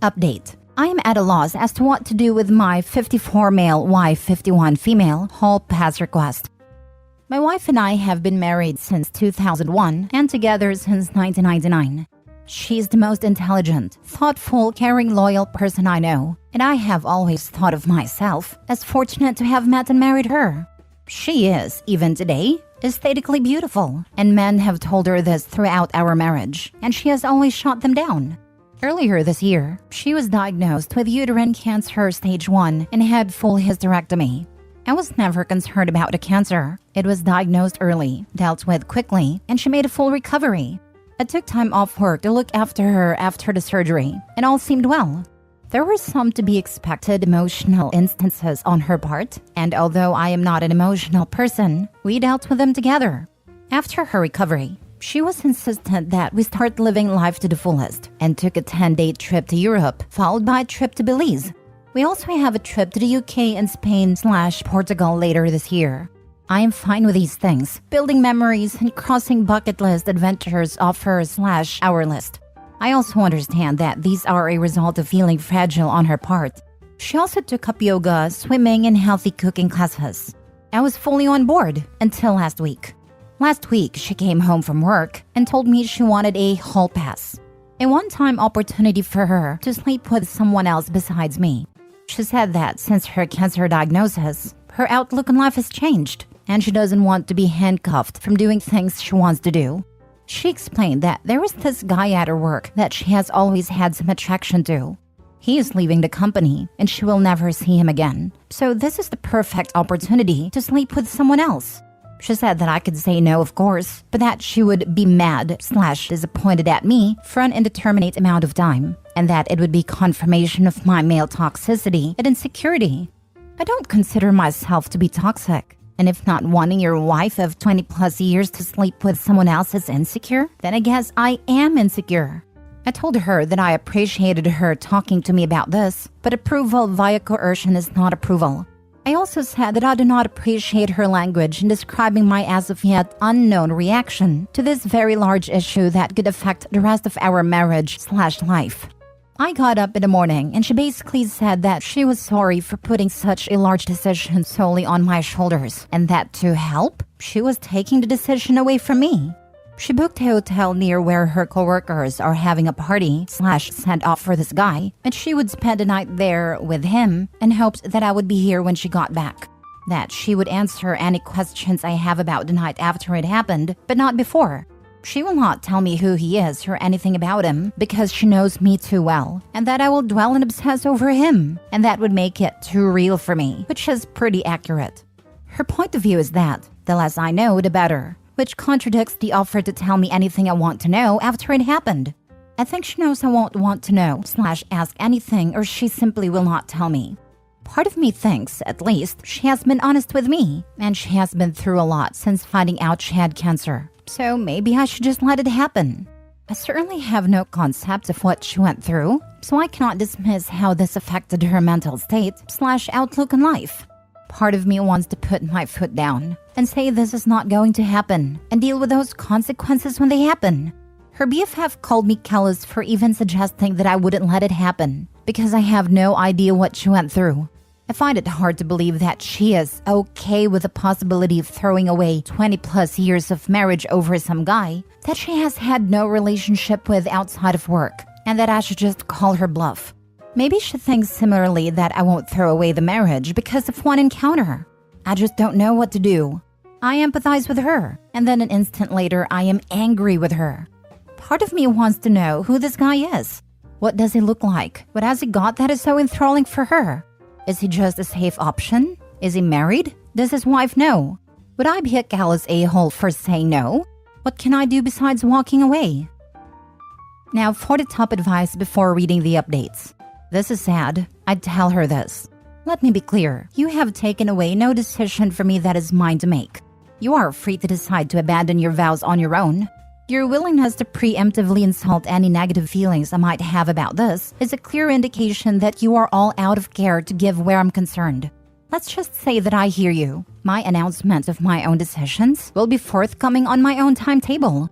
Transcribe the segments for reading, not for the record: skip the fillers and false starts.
Update. I am at a loss as to what to do with my 54 male wife 51 female hall pass request. My wife and I have been married since 2001 and together since 1999. She's the most intelligent, thoughtful, caring, loyal person I know, and I have always thought of myself as fortunate to have met and married her. She is, even today, aesthetically beautiful, and men have told her this throughout our marriage, and she has always shot them down. Earlier this year, she was diagnosed with uterine cancer stage 1 and had full hysterectomy. I was never concerned about the cancer. It was diagnosed early, dealt with quickly, and she made a full recovery. I took time off work to look after her after the surgery, and all seemed well. There were some to be expected emotional instances on her part, and although I am not an emotional person, we dealt with them together. After her recovery, she was insistent that we start living life to the fullest and took a 10-day trip to Europe, followed by a trip to Belize. We also have a trip to the UK and Spain/Portugal later this year. I am fine with these things, building memories and crossing bucket list adventures off her/our list. I also understand that these are a result of feeling fragile on her part. She also took up yoga, swimming, and healthy cooking classes. I was fully on board until last week. Last week, she came home from work and told me she wanted a hall pass, a one-time opportunity for her to sleep with someone else besides me. She said that since her cancer diagnosis, her outlook on life has changed, and she doesn't want to be handcuffed from doing things she wants to do. She explained that there was this guy at her work that she has always had some attraction to. He is leaving the company, and she will never see him again. So this is the perfect opportunity to sleep with someone else. She said that I could say no, of course, but that she would be mad/disappointed at me for an indeterminate amount of time, and that it would be confirmation of my male toxicity and insecurity. I don't consider myself to be toxic, and if not wanting your wife of 20 plus years to sleep with someone else is insecure, then I guess I am insecure. I told her that I appreciated her talking to me about this, but approval via coercion is not approval. I also said that I do not appreciate her language in describing my as of yet unknown reaction to this very large issue that could affect the rest of our marriage/life. I got up in the morning and she basically said that she was sorry for putting such a large decision solely on my shoulders, and that to help, she was taking the decision away from me. She booked a hotel near where her coworkers are having a party/send-off for this guy, and she would spend the night there with him and hoped that I would be here when she got back. That she would answer any questions I have about the night after it happened, but not before. She will not tell me who he is or anything about him because she knows me too well, and that I will dwell and obsess over him, and that would make it too real for me, which is pretty accurate. Her point of view is that the less I know, the better, which contradicts the offer to tell me anything I want to know after it happened. I think she knows I won't want to know/ask anything, or she simply will not tell me. Part of me thinks, at least, she has been honest with me, and she has been through a lot since finding out she had cancer. So maybe I should just let it happen. I certainly have no concept of what she went through, so I cannot dismiss how this affected her mental state/outlook on life. Part of me wants to put my foot down and say this is not going to happen and deal with those consequences when they happen. Her BFF called me callous for even suggesting that I wouldn't let it happen because I have no idea what she went through. I find it hard to believe that she is okay with the possibility of throwing away 20 plus years of marriage over some guy that she has had no relationship with outside of work, and that I should just call her bluff. Maybe she thinks similarly that I won't throw away the marriage because of one encounter. I just don't know what to do. I empathize with her, and then an instant later I am angry with her. Part of me wants to know who this guy is. What does he look like? What has he got that is so enthralling for her? Is he just a safe option? Is he married? Does his wife know? Would I be a callous a-hole for saying no? What can I do besides walking away? Now for the top advice before reading the updates. This is sad. I'd tell her this. Let me be clear. You have taken away no decision for me that is mine to make. You are free to decide to abandon your vows on your own. Your willingness to preemptively insult any negative feelings I might have about this is a clear indication that you are all out of care to give where I'm concerned. Let's just say that I hear you. My announcement of my own decisions will be forthcoming on my own timetable.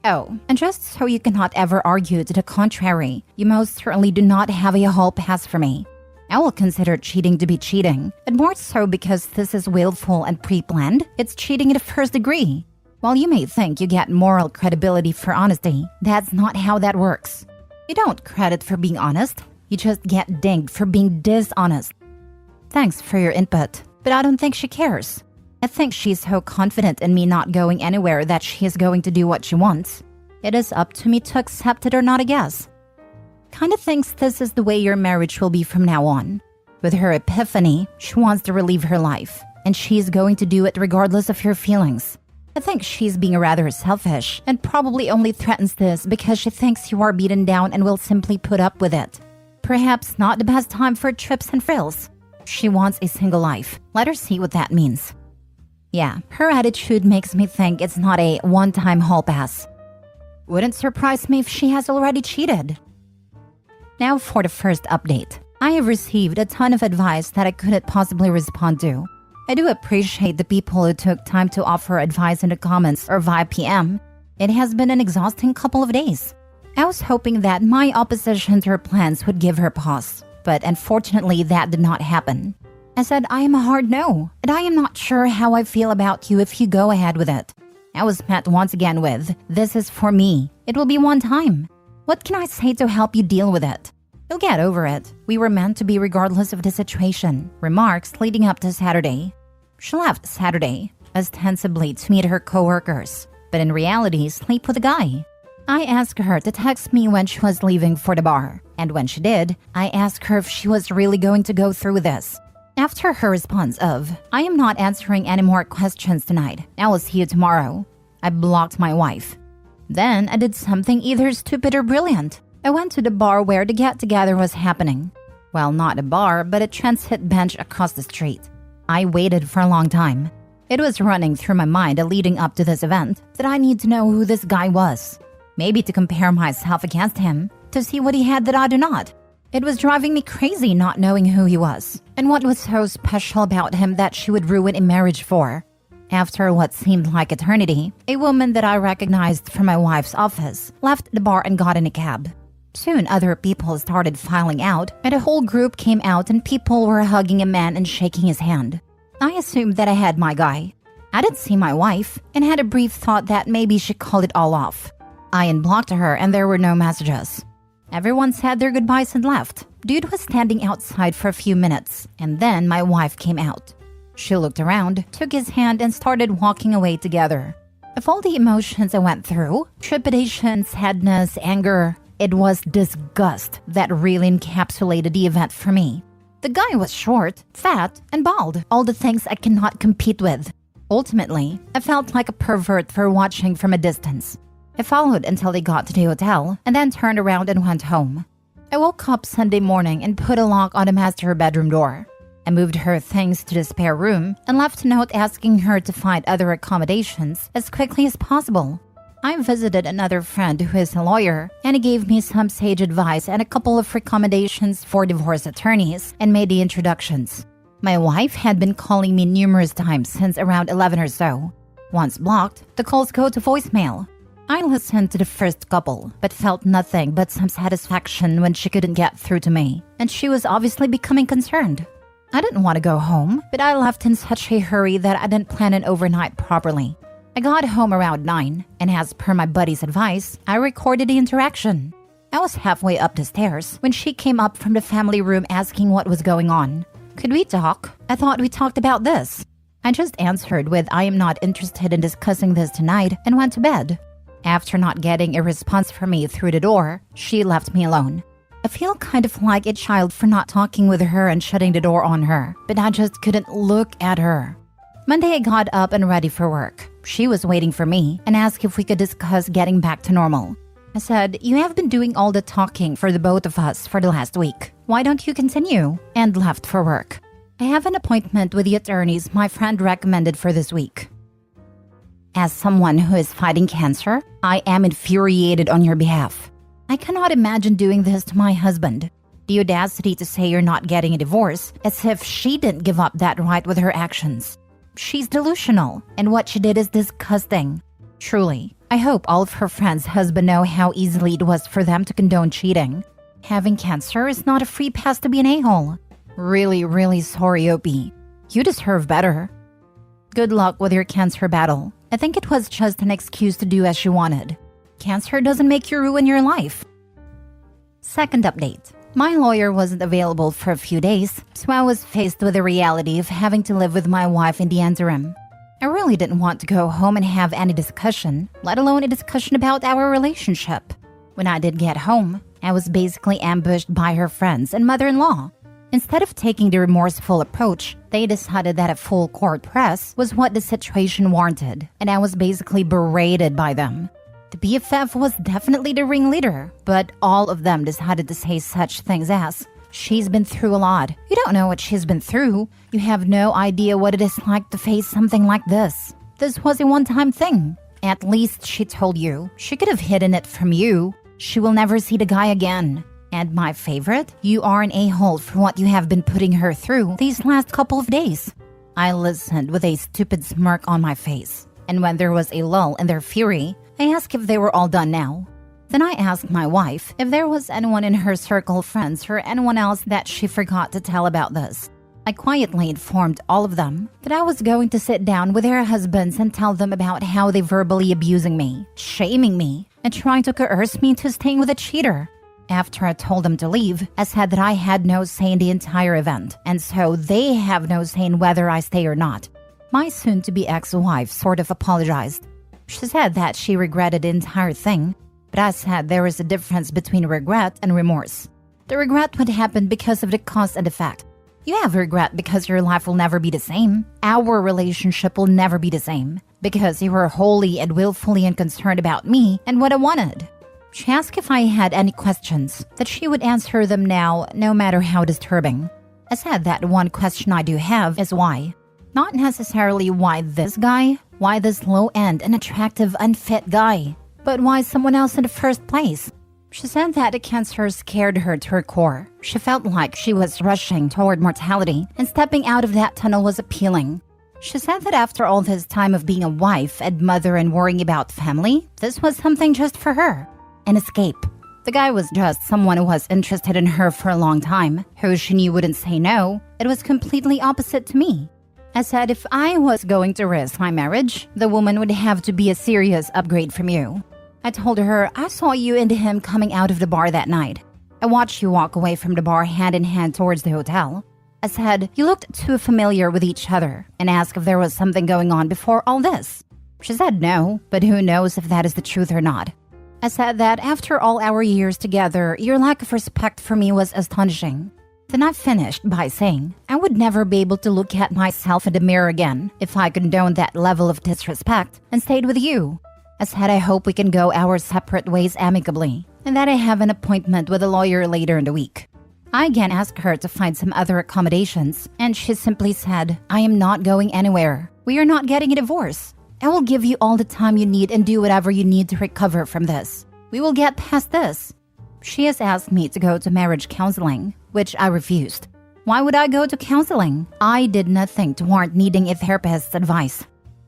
Oh, and just so you cannot ever argue to the contrary, you most certainly do not have a hall pass for me. I will consider cheating to be cheating, and more so because this is willful and pre-planned, it's cheating in the first degree. While you may think you get moral credibility for honesty, that's not how that works. You don't credit for being honest, you just get dinged for being dishonest. Thanks for your input, but I don't think she cares. I think she's so confident in me not going anywhere that she is going to do what she wants. It is up to me to accept it or not, I guess. Kinda thinks this is the way your marriage will be from now on. With her epiphany, she wants to relive her life, and she's going to do it regardless of your feelings. I think she's being rather selfish and probably only threatens this because she thinks you are beaten down and will simply put up with it. Perhaps not the best time for trips and frills. She wants a single life. Let her see what that means. Yeah, her attitude makes me think it's not a one-time hall pass. Wouldn't surprise me if she has already cheated. Now for the first update. I have received a ton of advice that I couldn't possibly respond to. I do appreciate the people who took time to offer advice in the comments or via PM. It has been an exhausting couple of days. I was hoping that my opposition to her plans would give her pause, but unfortunately that did not happen. I said I am a hard no, and I am not sure how I feel about you if you go ahead with it. I was met once again with, this is for me. It will be one time. What can I say to help you deal with it? You'll get over it. We were meant to be regardless of the situation. Remarks leading up to Saturday. She left Saturday, ostensibly to meet her coworkers, but in reality sleep with a guy. I asked her to text me when she was leaving for the bar, and when she did, I asked her if she was really going to go through with this. After her response of, I am not answering any more questions tonight, I will see you tomorrow, I blocked my wife. Then I did something either stupid or brilliant. I went to the bar where the get-together was happening. Well, not a bar, but a transit bench across the street. I waited for a long time. It was running through my mind leading up to this event that I need to know who this guy was. Maybe to compare myself against him, to see what he had that I do not. It was driving me crazy not knowing who he was, and what was so special about him that she would ruin a marriage for. After what seemed like eternity, a woman that I recognized from my wife's office left the bar and got in a cab. Soon other people started filing out, and a whole group came out and people were hugging a man and shaking his hand. I assumed that I had my guy. I didn't see my wife, and had a brief thought that maybe she called it all off. I unblocked her and there were no messages. Everyone said their goodbyes and left. Dude was standing outside for a few minutes, and then my wife came out. She looked around, took his hand, and started walking away together. Of all the emotions I went through, trepidation, sadness, anger, it was disgust that really encapsulated the event for me. The guy was short, fat, and bald, all the things I cannot compete with. Ultimately, I felt like a pervert for watching from a distance. I followed until they got to the hotel and then turned around and went home. I woke up Sunday morning and put a lock on the master bedroom door. I moved her things to the spare room and left a note asking her to find other accommodations as quickly as possible. I visited another friend who is a lawyer, and he gave me some sage advice and a couple of recommendations for divorce attorneys and made the introductions. My wife had been calling me numerous times since around 11 or so. Once blocked, the calls go to voicemail. I listened to the first couple, but felt nothing but some satisfaction when she couldn't get through to me, and she was obviously becoming concerned. I didn't want to go home, but I left in such a hurry that I didn't plan an overnight properly. I got home around 9, and as per my buddy's advice, I recorded the interaction. I was halfway up the stairs when she came up from the family room asking what was going on. Could we talk? I thought we talked about this. I just answered with I am not interested in discussing this tonight and went to bed. After not getting a response from me through the door, she left me alone. I feel kind of like a child for not talking with her and shutting the door on her, but I just couldn't look at her. Monday I got up and ready for work. She was waiting for me and asked if we could discuss getting back to normal. I said, you have been doing all the talking for the both of us for the last week. Why don't you continue? And left for work. I have an appointment with the attorneys my friend recommended for this week. As someone who is fighting cancer, I am infuriated on your behalf. I cannot imagine doing this to my husband. The audacity to say you're not getting a divorce, as if she didn't give up that right with her actions. She's delusional, and what she did is disgusting. Truly, I hope all of her friends' husbands know how easily it was for them to condone cheating. Having cancer is not a free pass to be an a-hole. Really, really sorry, Opie. You deserve better. Good luck with your cancer battle. I think it was just an excuse to do as you wanted. Cancer doesn't make you ruin your life. Second update. My lawyer wasn't available for a few days, so I was faced with the reality of having to live with my wife in the interim. I really didn't want to go home and have any discussion, let alone a discussion about our relationship. When I did get home, I was basically ambushed by her friends and mother-in-law. Instead of taking the remorseful approach, they decided that a full court press was what the situation warranted, and I was basically berated by them. The BFF was definitely the ringleader, but all of them decided to say such things as, "She's been through a lot. You don't know what she's been through. You have no idea what it is like to face something like this. This was a one-time thing. At least she told you. She could have hidden it from you. She will never see the guy again. And my favorite, you are an a-hole for what you have been putting her through these last couple of days." I listened with a stupid smirk on my face, and when there was a lull in their fury, I asked if they were all done now. Then I asked my wife if there was anyone in her circle of friends or anyone else that she forgot to tell about this. I quietly informed all of them that I was going to sit down with their husbands and tell them about how they verbally abusing me, shaming me, and trying to coerce me into staying with a cheater. After I told them to leave, I said that I had no say in the entire event, and so they have no say in whether I stay or not. My soon-to-be ex-wife sort of apologized. She said that she regretted the entire thing, but I said there is a difference between regret and remorse. The regret would happen because of the cause and effect. You have regret because your life will never be the same. Our relationship will never be the same, because you were wholly and willfully unconcerned about me and what I wanted. She asked if I had any questions, that she would answer them now, no matter how disturbing. I said that one question I do have is why. Not necessarily why this guy, why this low-end, unattractive, unfit guy, but why someone else in the first place. She said that the cancer scared her to her core. She felt like she was rushing toward mortality, and stepping out of that tunnel was appealing. She said that after all this time of being a wife and mother and worrying about family, this was something just for her. An escape. The guy was just someone who was interested in her for a long time, who she knew wouldn't say no. It was completely opposite to me. I said if I was going to risk my marriage, the woman would have to be a serious upgrade from you. I told her I saw you and him coming out of the bar that night. I watched you walk away from the bar hand in hand towards the hotel. I said you looked too familiar with each other and asked if there was something going on before all this. She said no, but who knows if that is the truth or not. I said that after all our years together, your lack of respect for me was astonishing. Then I finished by saying I would never be able to look at myself in the mirror again if I condoned that level of disrespect and stayed with you. I said I hope we can go our separate ways amicably, and that I have an appointment with a lawyer later in the week. I again asked her to find some other accommodations, and she simply said, "I am not going anywhere. We are not getting a divorce. I will give you all the time you need and do whatever you need to recover from this. We will get past this." She has asked me to go to marriage counseling, which I refused. Why would I go to counseling? I did nothing to warrant needing a therapist's advice.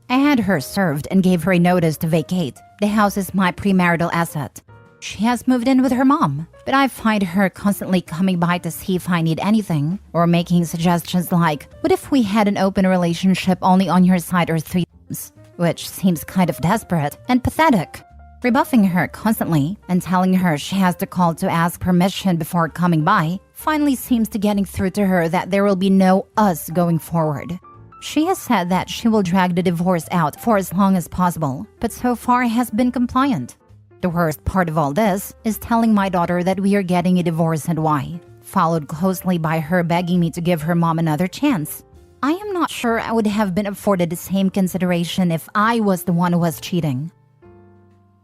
I had her served and gave her a notice to vacate. The house is my premarital asset. She has moved in with her mom, but I find her constantly coming by to see if I need anything, or making suggestions like, "What if we had an open relationship only on your side or threesomes?" Which seems kind of desperate and pathetic. Rebuffing her constantly and telling her she has to call to ask permission before coming by finally seems to getting through to her that there will be no us going forward. She has said that she will drag the divorce out for as long as possible, but so far has been compliant. The worst part of all this is telling my daughter that we are getting a divorce and why, followed closely by her begging me to give her mom another chance. I am not sure I would have been afforded the same consideration if I was the one who was cheating.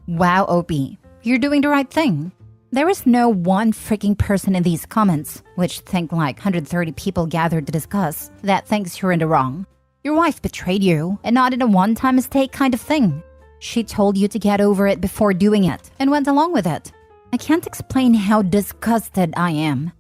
Wow, Opie, you're doing the right thing. There is no one freaking person in these comments, which think like 130 people gathered to discuss, that thinks you're in the wrong. Your wife betrayed you, and not in a one-time mistake kind of thing. She told you to get over it before doing it, and went along with it. I can't explain how disgusted I am.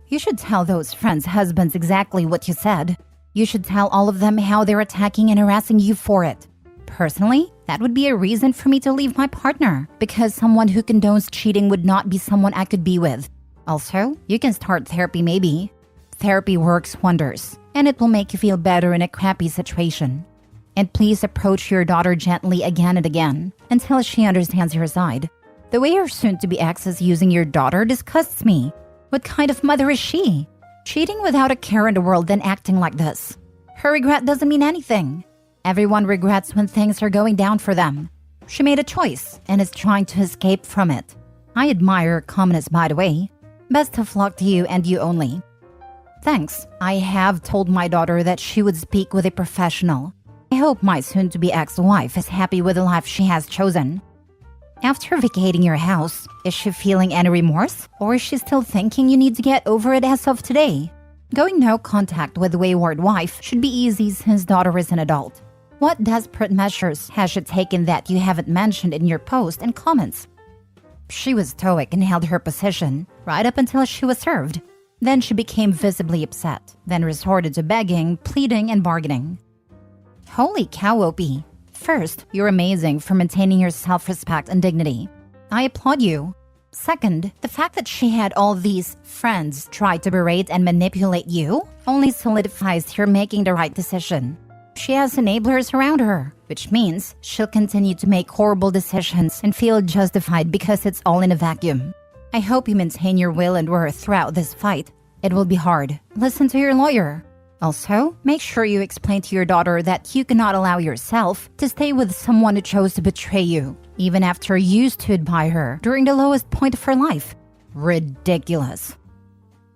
You should tell those friends' husbands exactly what you said. You should tell all of them how they're attacking and harassing you for it. Personally, That would be a reason for me to leave my partner, because someone who condones cheating would not be someone I could be with. Also, you can start therapy maybe. Therapy works wonders, and it will make you feel better in a crappy situation. And please approach your daughter gently again and again until she understands your side. The way your soon-to-be ex is using your daughter disgusts me. What kind of mother is she? Cheating without a care in the world, then acting like this. Her regret doesn't mean anything. Everyone regrets when things are going down for them. She made a choice and is trying to escape from it. I admire her calmness, by the way. Best of luck to you and you only. Thanks. I have told my daughter that she would speak with a professional. I hope my soon-to-be ex-wife is happy with the life she has chosen. After vacating your house, is she feeling any remorse? Or is she still thinking you need to get over it as of today? Going no contact with wayward wife should be easy since daughter is an adult. What desperate measures has she taken that you haven't mentioned in your post and comments? She was stoic and held her position right up until she was served. Then she became visibly upset, then resorted to begging, pleading, and bargaining. Holy cow, Opie. First, you're amazing for maintaining your self-respect and dignity. I applaud you. Second, the fact that she had all these friends try to berate and manipulate you only solidifies her making the right decision. She has enablers around her, which means she'll continue to make horrible decisions and feel justified because it's all in a vacuum. I hope you maintain your will and worth throughout this fight. It will be hard. Listen to your lawyer. Also, make sure you explain to your daughter that you cannot allow yourself to stay with someone who chose to betray you, even after you stood by her during the lowest point of her life. Ridiculous.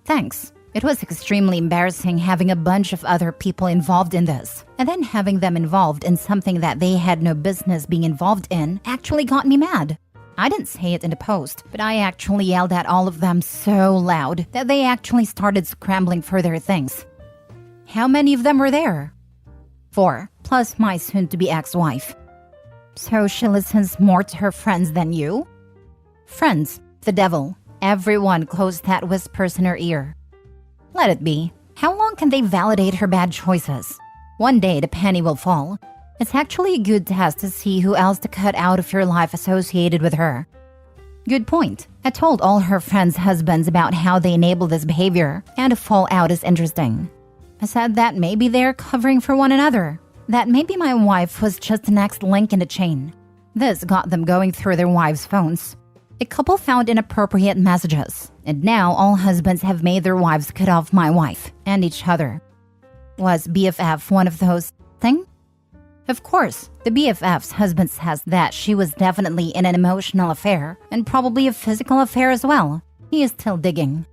Thanks. It was extremely embarrassing having a bunch of other people involved in this, and then having them involved in something that they had no business being involved in actually got me mad. I didn't say it in the post, but I actually yelled at all of them so loud that they actually started scrambling for their things. How many of them were there? 4, plus my soon-to-be ex-wife. So she listens more to her friends than you? Friends, the devil. Everyone close that whispers in her ear. Let it be. How long can they validate her bad choices? One day the penny will fall. It's actually a good test to see who else to cut out of your life associated with her. Good point. I told all her friends' husbands about how they enable this behavior, and the fallout is interesting. I said that maybe they're covering for one another. That maybe my wife was just the next link in the chain. This got them going through their wives' phones. A couple found inappropriate messages, and now all husbands have made their wives cut off my wife and each other. Was BFF one of those things? Of course, the BFF's husband says that she was definitely in an emotional affair and probably a physical affair as well. He is still digging.